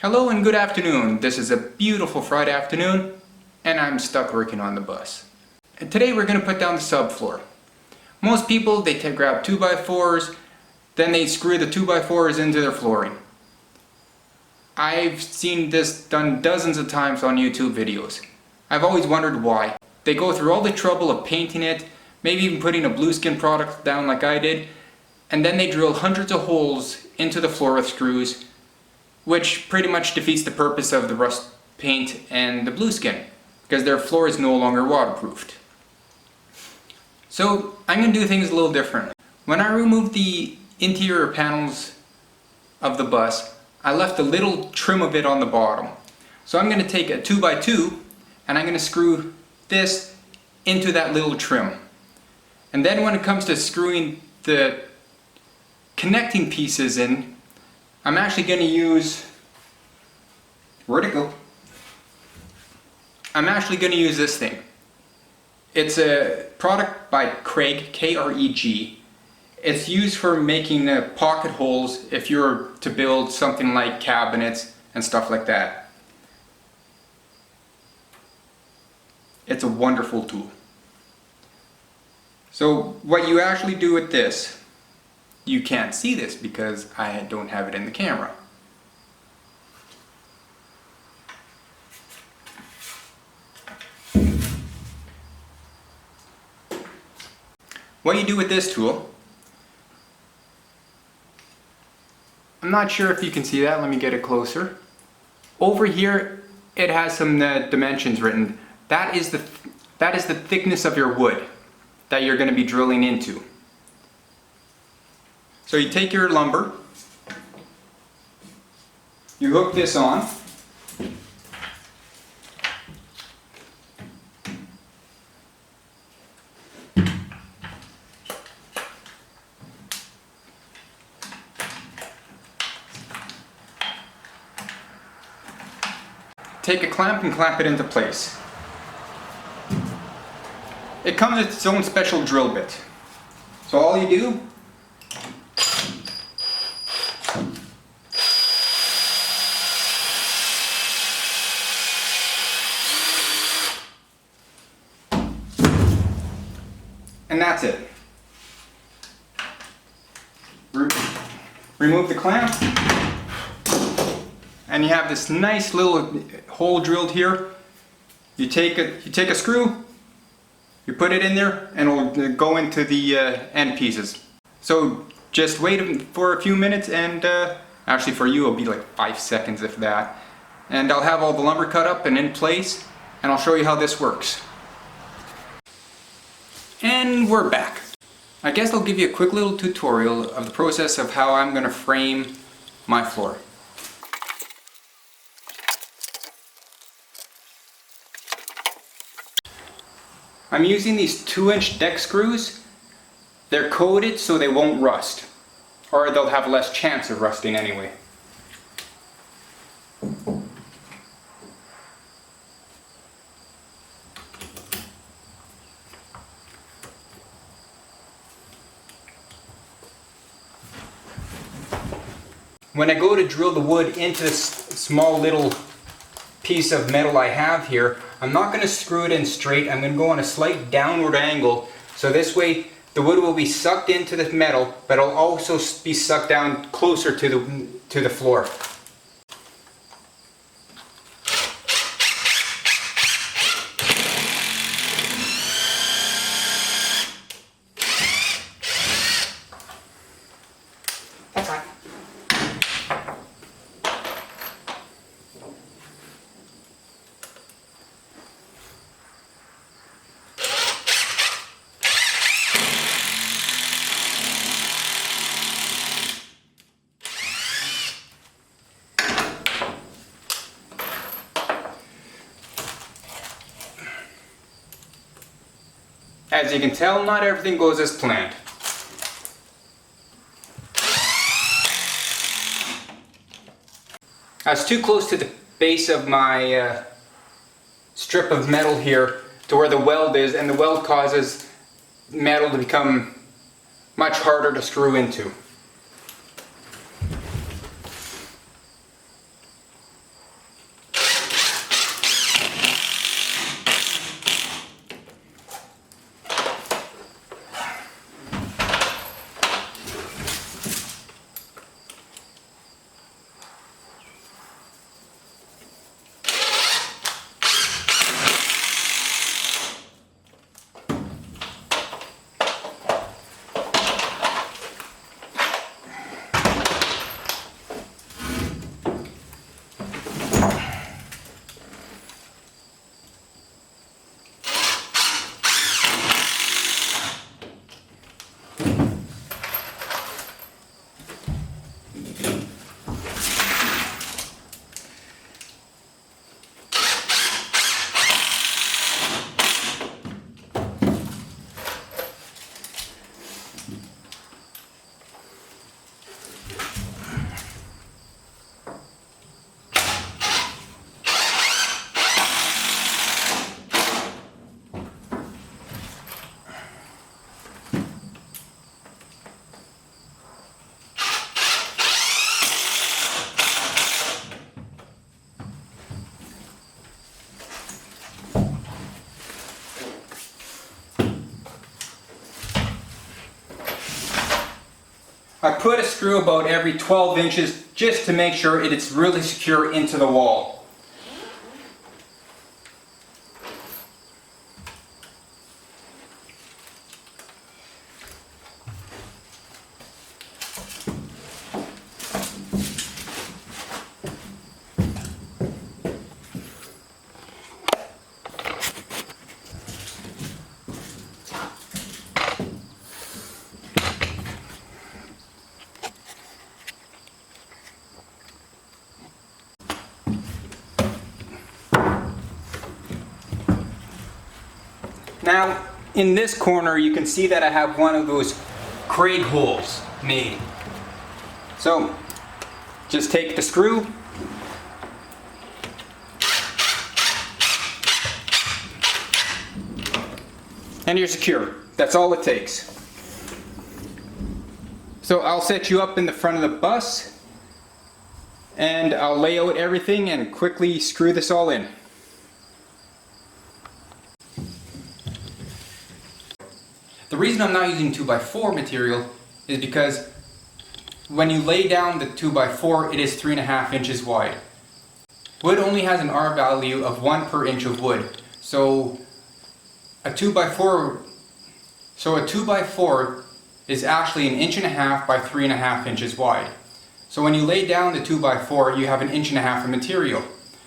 Hello and good afternoon. This is a beautiful Friday afternoon and I'm stuck working on the bus. And today we're going to put down the subfloor. Most people, they grab 2x4s, then they screw the 2x4s into their flooring. I've seen this done dozens of times on YouTube videos. I've always wondered why. They go through all the trouble of painting it, maybe even putting a blueskin product down like I did, and then they drill hundreds of holes into the floor with screws, which pretty much defeats the purpose of the rust paint and the blueskin, because their floor is no longer waterproofed. So I'm going to do things a little differently. When I removed the interior panels of the bus, I left a little trim of it on the bottom. So I'm going to take a 2x2 and I'm going to screw this into that little trim. And then when it comes to screwing the connecting pieces in, I'm actually going to use, where'd it go? I'm actually going to use this thing. It's a product by Kreg, K-R-E-G. It's used for making pocket holes if you're to build something like cabinets and stuff like that. It's a wonderful tool. So what you actually do with this, you can't see this because I don't have it in the camera. What you do with this tool, I'm not sure if you can see that, let me get it closer. Over here it has some dimensions written. That is the thickness of your wood that you're going to be drilling into. So you take your lumber, you hook this on, take a clamp and clamp it into place. It comes with its own special drill bit. So all you do, and that's it. Remove the clamp, and you have this nice little hole drilled here. You take a screw, you put it in there, and it'll go into the end pieces. So just wait for a few minutes, and actually for you it'll be like 5 seconds if that. And I'll have all the lumber cut up and in place, and I'll show you how this works. And we're back. I guess I'll give you a quick little tutorial of the process of how I'm going to frame my floor. I'm using these 2-inch deck screws. They're coated so they won't rust, or they'll have less chance of rusting anyway. When I go to drill the wood into this small little piece of metal I have here, I'm not going to screw it in straight. I'm going to go on a slight downward angle, so this way the wood will be sucked into the metal, but it'll also be sucked down closer to the floor. That's right. As you can tell, not everything goes as planned. I was too close to the base of my strip of metal here to where the weld is, and the weld causes metal to become much harder to screw into. I put a screw about every 12 inches just to make sure it's really secure into the wall. Now, in this corner, you can see that I have one of those Craig holes made. So, just take the screw, and you're secure. That's all it takes. So I'll set you up in the front of the bus, and I'll lay out everything and quickly screw this all in. The reason I'm not using 2x4 material is because when you lay down the 2x4, it is 3.5 inches wide. Wood only has an R value of 1 per inch of wood. So a 2x4 is actually 1.5 inches by 3.5 inches wide. So when you lay down the 2x4, you have 1.5 inches of material.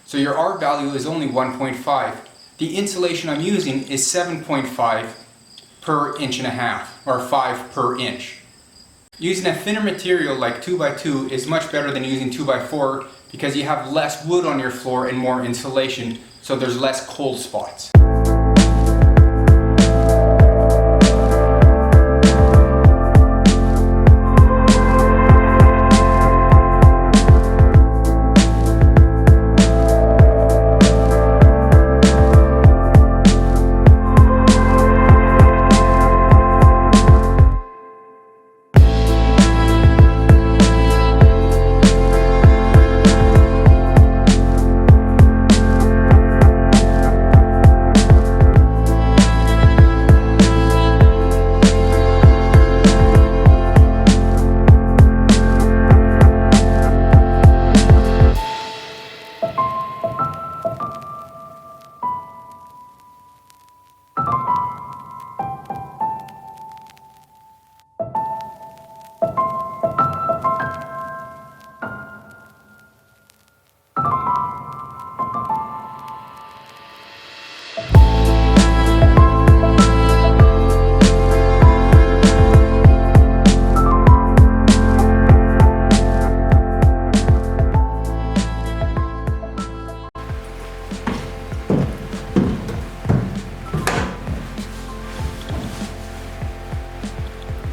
So your R value is only 1.5. The insulation I'm using is 7.5 per 1.5 inches, or 5 per inch. Using a thinner material like 2x2 is much better than using 2x4 because you have less wood on your floor and more insulation, so there's less cold spots.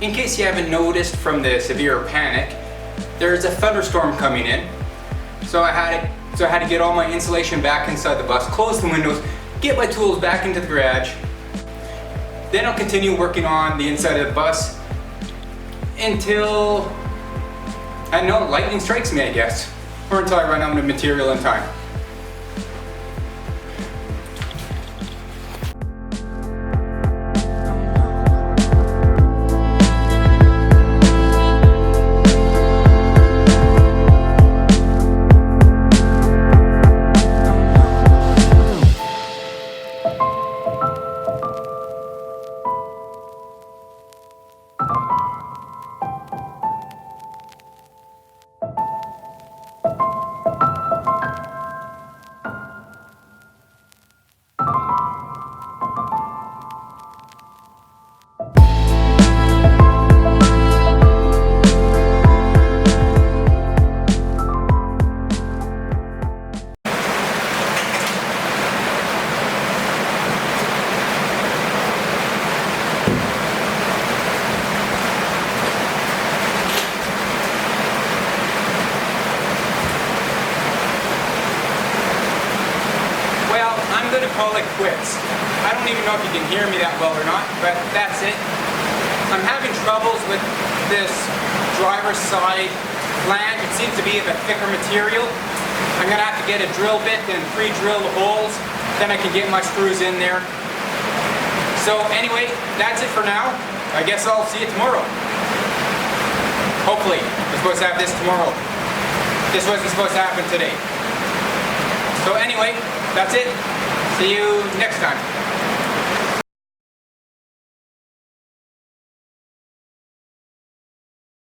In case you haven't noticed from the severe panic, there's a thunderstorm coming in. So I had to get all my insulation back inside the bus, close the windows, get my tools back into the garage. Then I'll continue working on the inside of the bus until, I don't know, lightning strikes me, I guess. Or until I run out of material in time. I'm going to call it quits. I don't even know if you can hear me that well or not, but that's it. I'm having troubles with this driver's side flange. It seems to be of a thicker material. I'm going to have to get a drill bit and pre-drill the holes. Then I can get my screws in there. So anyway, that's it for now. I guess I'll see you tomorrow. Hopefully. We're supposed to have this tomorrow. This wasn't supposed to happen today. So anyway, that's it. See you next time.